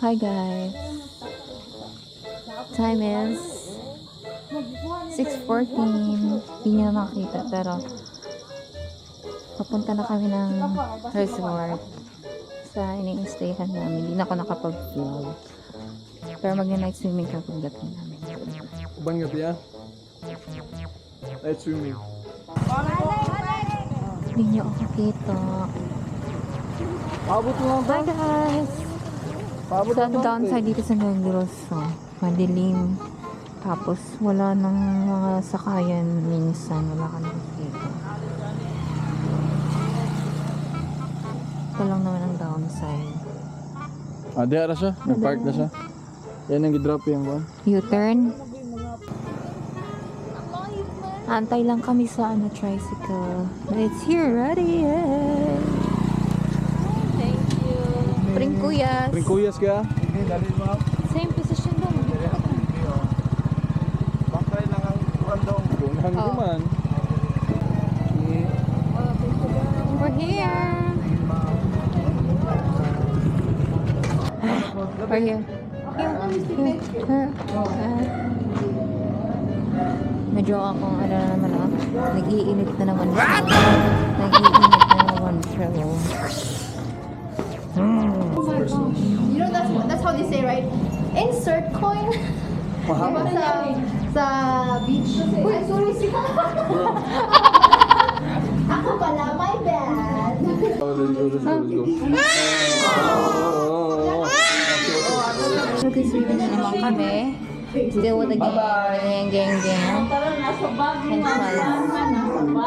Hi guys. Time is 6:14. Hindi niyo na makita pero papunta na kami ng resort sa ini-stayhan namin. Hindi na ako nakapag-vlog. Pero mag-night swimming ka pagdating namin. Ubang gabi ah. Night swimming. Hindi niyo ako kita. Paabot mo lang ba? Hi guys! Paabot Sa mo lang. downside dito sa Negros, madilim. Tapos wala nang mga sakayan minsan. Wala ka nakikita. Ito lang naman ang downside. Ah, diya na siya. Nag-park na siya. Yan ang gidrop yung one. U-turn. Antay lang kami sa tricycle. But it's here ready. Thank you. Pringkuyas. Pringkuyas kaya? Hindi, dali mo. Same position doon. Bakay lang ang randong. Tunang naman. We're here. We're here. Medyo akong ano na naman ah. Nag-iinit na naman. Nag-iinit na naman. You know that's how they say, right? Insert coin. Diba sa beach. Uy, sorry si Ako pala, my bad. Let's go. Mag-swimming na naman kami. Still with the gang. And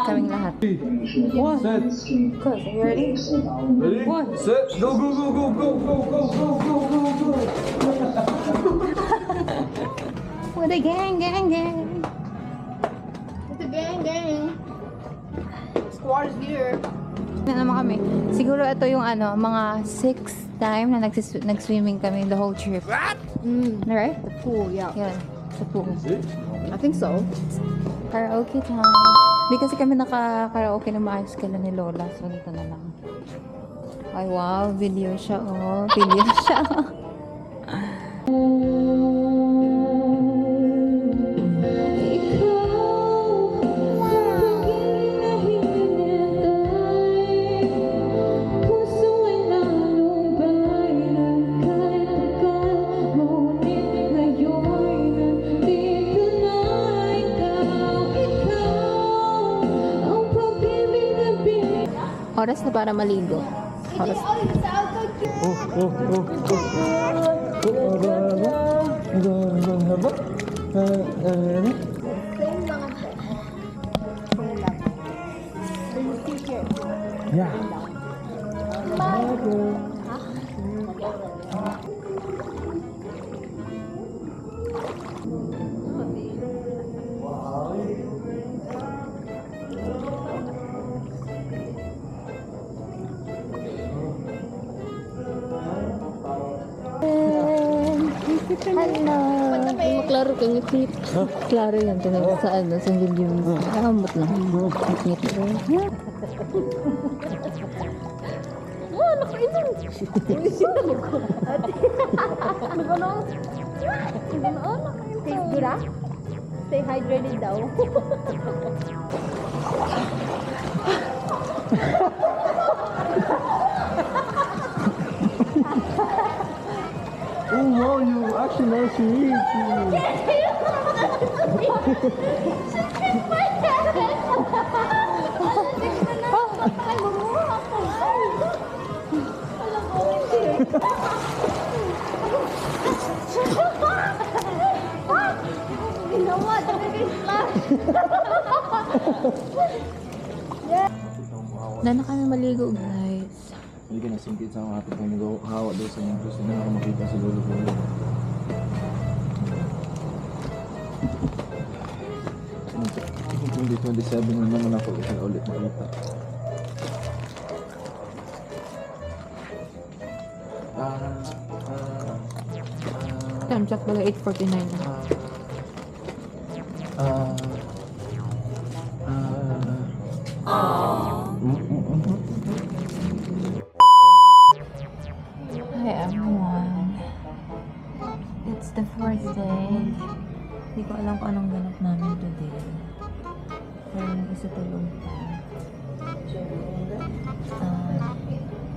kaming lahat. One. Set. Good. You ready? Ready? One. Set. Go. With the gang. It's a gang. Squad is here. Na naman kami. Siguro ito yung mga 6th time na nag-swimming kami the whole trip. Right? The pool, yeah. Yan. Sa pool. I think so. Karaoke time. Hindi kasi kami naka-karaoke na maayos kala ni Lola. So, dito na lang. Ay, wow. Video siya, oh. Video siya. Oras na para maligo. Oras. Yeah. Hello. Maklaro ka ngit. Klaro yan. Tinawag sa sa video. Nakambot lang. Ngit. Oh, nakainom. Taste good, ah? Stay hydrated daw. Oh wow, you actually know to eat. Na kami maligo, guys. Hindi ka nasingkit sa mga ating nag-hawa doon sa mga gusto na ako makita si Lolo. 2027 na naman ako isa ulit makita. Time check pala 8:49 na. Hi everyone. the fourth day. Hindi ko alam kung anong ganap namin today. Pero isa tulog pa.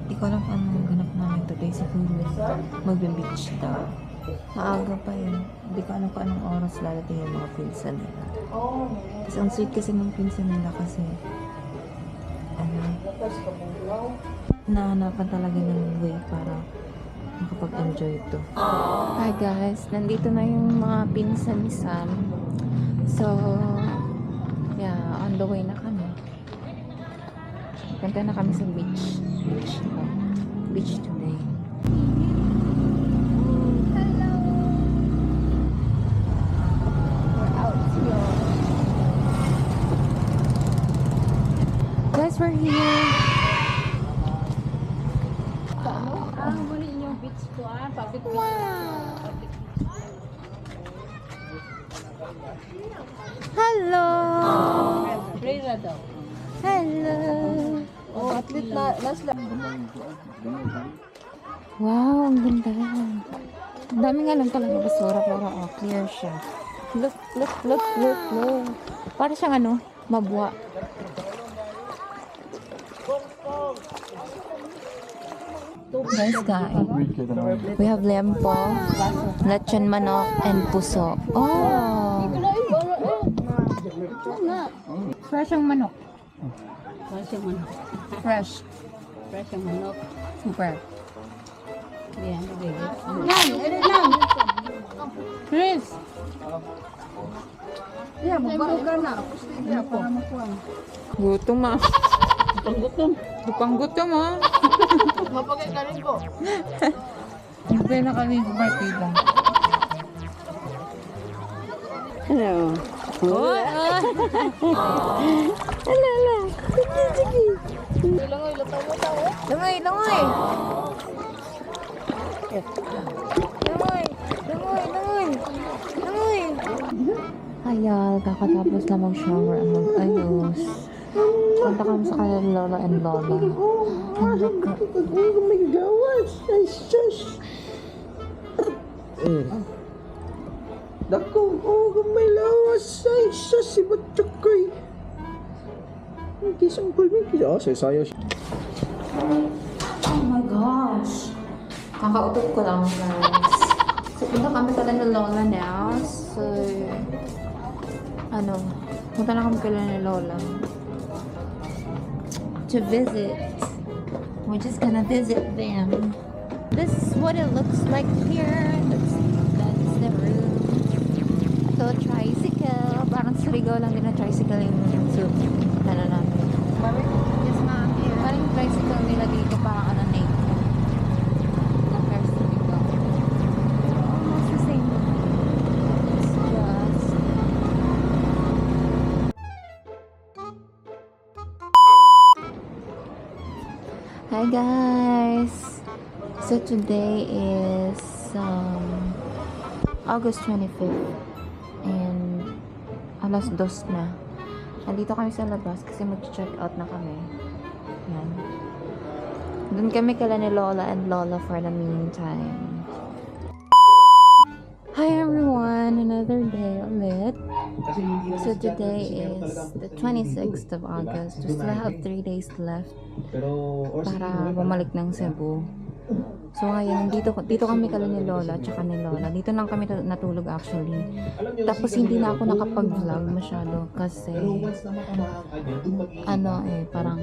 Hindi ko alam kung anong ganap namin today. Siguro mag-beach daw. Maaga pa yun. Hindi ko alam kung anong oras lalating yung mga pinsan nila. Kasi ang sweet kasi ng pinsan nila kasi nahanapan talaga ng way para makapag-enjoy ito. Hi guys, nandito na yung mga pinsan ni Sam. So, yeah, on the way na kami. Punta na kami sa beach. Beach today. Hello. We're out here. Guys, we're here. Muli inyong beach ko public beach. Hello! Rera daw. Hello! Oh, at least last lang. Wow, ang ganda. Ang dami nga lang talaga basura pero clear siya. Look, look, look, look, look. Para siyang ano, mabwa. Guys, kain. We have lempo, lechon manok, and puso. Oh! Fresh ang manok. Fresh yung manok. Fresh. Fresh yung manok. Super. Yan, baby. Chris! Yeah, magbaro ka na. Yeah, para makuha. Gutom ah. Paggutom. Bukang gutom ah. Mapagay ka rin ko. Hindi na kami partida. Hello. Oh, Alala. Sige, sige. Langoy, lutaw-lutaw eh. Langoy, langoy. Langoy, langoy, langoy. Langoy. Ayal, kakatapos na mag-shower at mag-ayos. Punta kami sa kanila lola and lola. And look, Oh my gosh. Ay, shush. Dako, oh, may lawas. Ay, shush. Si Batchokoy. Hindi siyang kulming. Sayo siya. oh my gosh. Kakautot ko lang, guys. So, punta kami sa kanila lola now. So, punta na kami kala ni lola. To visit. We're just gonna visit them. This is what it looks like here. That's the room. So, tricycle. Parang surigaw lang din na tricycle yung namin. Yes, ma'am. Here. Parang yung tricycle nila dito parang naked. Compared to surigaw. Almost the same. It's just... Hi guys! So today is August 25th and alas 2 na. Nandito kami sa labas kasi mag-check out na kami. Yan. Doon kami kala ni Lola and Lola for the meantime. Hi everyone! Another day ulit. So today is the 26th of August. We still have 3 days left para bumalik ng Cebu. So ngayon, dito kami kala ni Lola at saka ni Lola. Dito lang kami natulog actually. Tapos hindi na ako nakapag-vlog masyado kasi parang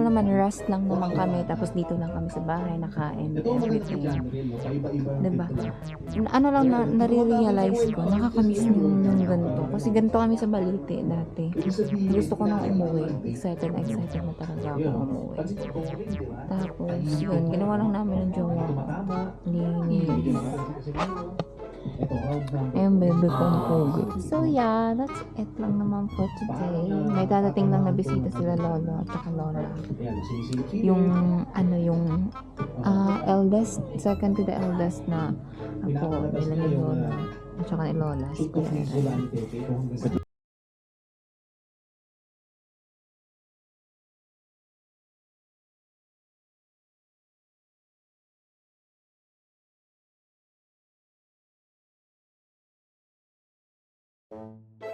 naman rest lang naman kami. Tapos dito lang kami sa bahay, nakain, everything. Diba? Nare-realize ko, nakakamiss nung ganito. Kasi ganito kami sa Balite dati. Gusto ko nang umuwi. Excited na talaga ako umuwi. Tapos, yun, ginawa lang namin ng jowa ko. Linis. Ayun, baby kong pogi. So, yeah, that's it lang naman for today. May dadating lang na bisita sila Lolo at saka Lola. Yung eldest, second to the eldest na ako, nila ni Lola at saka ni Lola. Si Kuya. Bye.